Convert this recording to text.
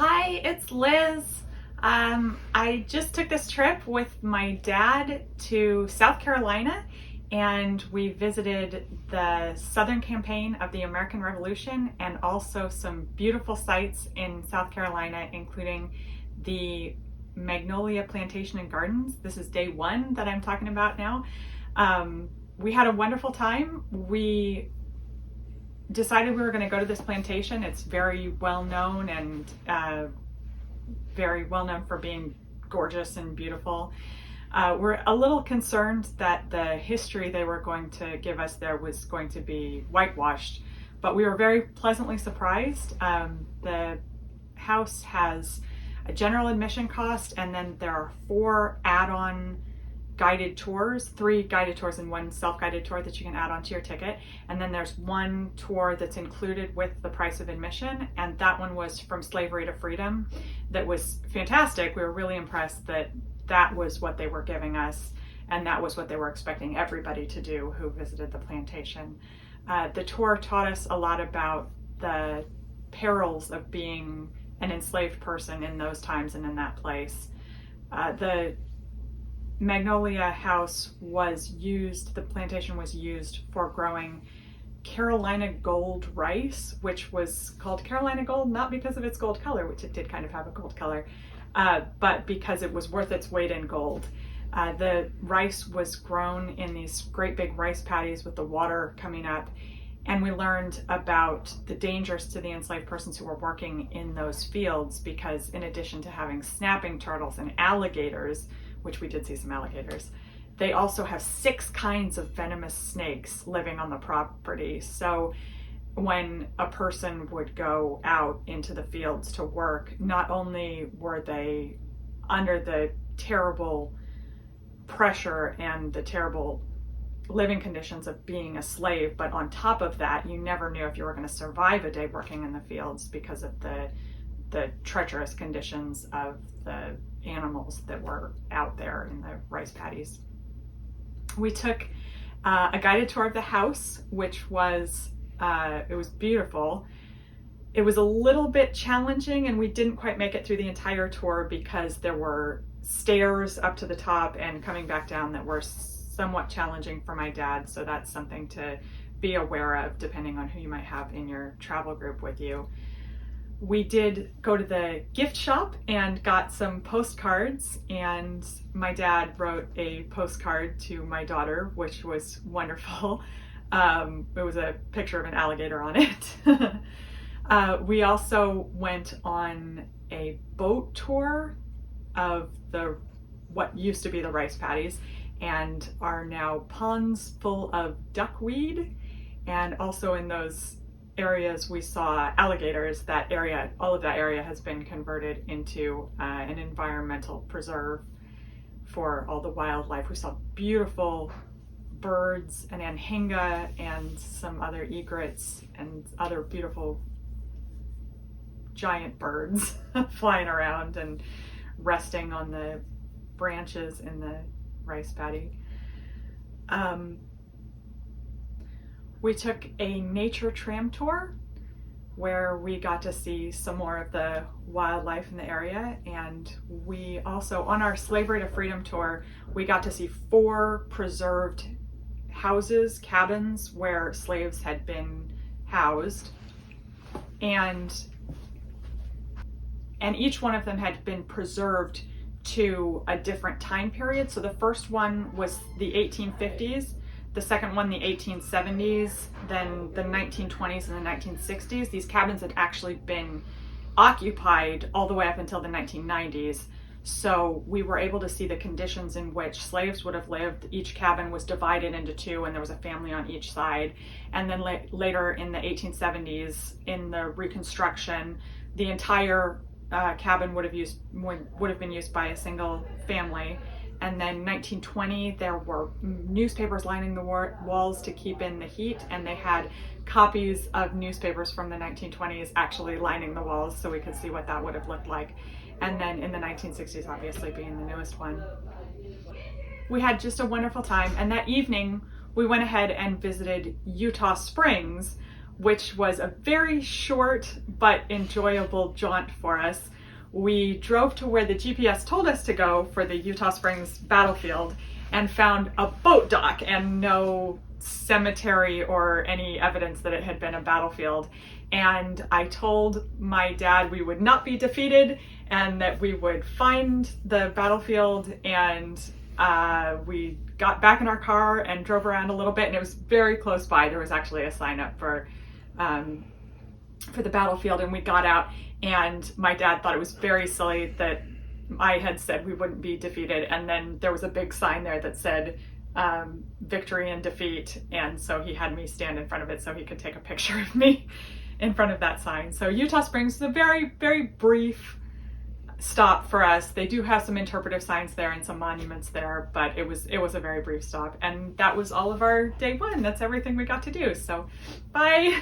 Hi, it's Liz. I just took this trip with my dad to South Carolina, and we visited the Southern campaign of the American Revolution and also some beautiful sites in South Carolina, including the Magnolia Plantation and Gardens. This is day one that I'm talking about now. We had a wonderful time. We decided we were going to go to this plantation. It's very well known and very well known for being gorgeous and beautiful. We're a little concerned that the history they were going to give us there was going to be whitewashed, but we were very pleasantly surprised. The house has a general admission cost, and then there are 4 add-on guided tours, 3 guided tours and 1 self-guided tour that you can add on to your ticket. And then there's 1 tour that's included with the price of admission, and that one was From Slavery to Freedom. That was fantastic. We were really impressed that that was what they were giving us, and that was what they were expecting everybody to do who visited the plantation. The tour taught us a lot about the perils of being an enslaved person in those times and in that place. The Magnolia House was used, the plantation was used for growing Carolina gold rice, which was called Carolina gold, not because of its gold color, which it did kind of have a gold color, but because it was worth its weight in gold. The rice was grown in these great big rice paddies with the water coming up, and we learned about the dangers to the enslaved persons who were working in those fields, because in addition to having snapping turtles and alligators, which we did see some alligators, they also have 6 kinds of venomous snakes living on the property. So when a person would go out into the fields to work, not only were they under the terrible pressure and the terrible living conditions of being a slave, but on top of that, you never knew if you were going to survive a day working in the fields because of the treacherous conditions of the animals that were out there in the rice paddies. We took a guided tour of the house, which was it was beautiful. It was a little bit challenging, and we didn't quite make it through the entire tour because there were stairs up to the top and coming back down that were somewhat challenging for my dad, so that's something to be aware of depending on who you might have in your travel group with you. We did go to the gift shop and got some postcards, and my dad wrote a postcard to my daughter, which was wonderful. It was a picture of an alligator on it. We also went on a boat tour of what used to be the rice paddies and are now ponds full of duckweed, and also in those areas we saw alligators. That area, all of that area has been converted into an environmental preserve for all the wildlife. We saw beautiful birds, an anhinga and some other egrets and other beautiful giant birds flying around and resting on the branches in the rice paddy. We took a nature tram tour where we got to see some more of the wildlife in the area, and we also, on our Slavery to Freedom tour, we got to see 4 preserved houses, cabins, where slaves had been housed, and each one of them had been preserved to a different time period. So the first one was the 1850s, the second one the 1870s, then the 1920s and the 1960s. These cabins had actually been occupied all the way up until the 1990s. So we were able to see the conditions in which slaves would have lived. Each cabin was divided into 2, and there was a family on each side. And then later in the 1870s, in the Reconstruction, the entire cabin would have been used by a single family. And then 1920, there were newspapers lining the walls to keep in the heat, and they had copies of newspapers from the 1920s actually lining the walls, so we could see what that would have looked like. And then in the 1960s, obviously being the newest one. We had just a wonderful time, and that evening we went ahead and visited Eutaw Springs, which was a very short but enjoyable jaunt for us. We drove to where the GPS told us to go for the Utah Springs battlefield and found a boat dock and no cemetery or any evidence that it had been a battlefield. And I told my dad we would not be defeated and that we would find the battlefield, and we got back in our car and drove around a little bit, and it was very close by. There was actually a sign up for the battlefield, and we got out, and my dad thought it was very silly that I had said we wouldn't be defeated, and then there was a big sign there that said victory and defeat, and so he had me stand in front of it so he could take a picture of me in front of that sign. So Utah Springs is a very, very brief stop for us. They do have some interpretive signs there and some monuments there, but it was a very brief stop. And that was all of our day one. That's everything we got to do. So bye.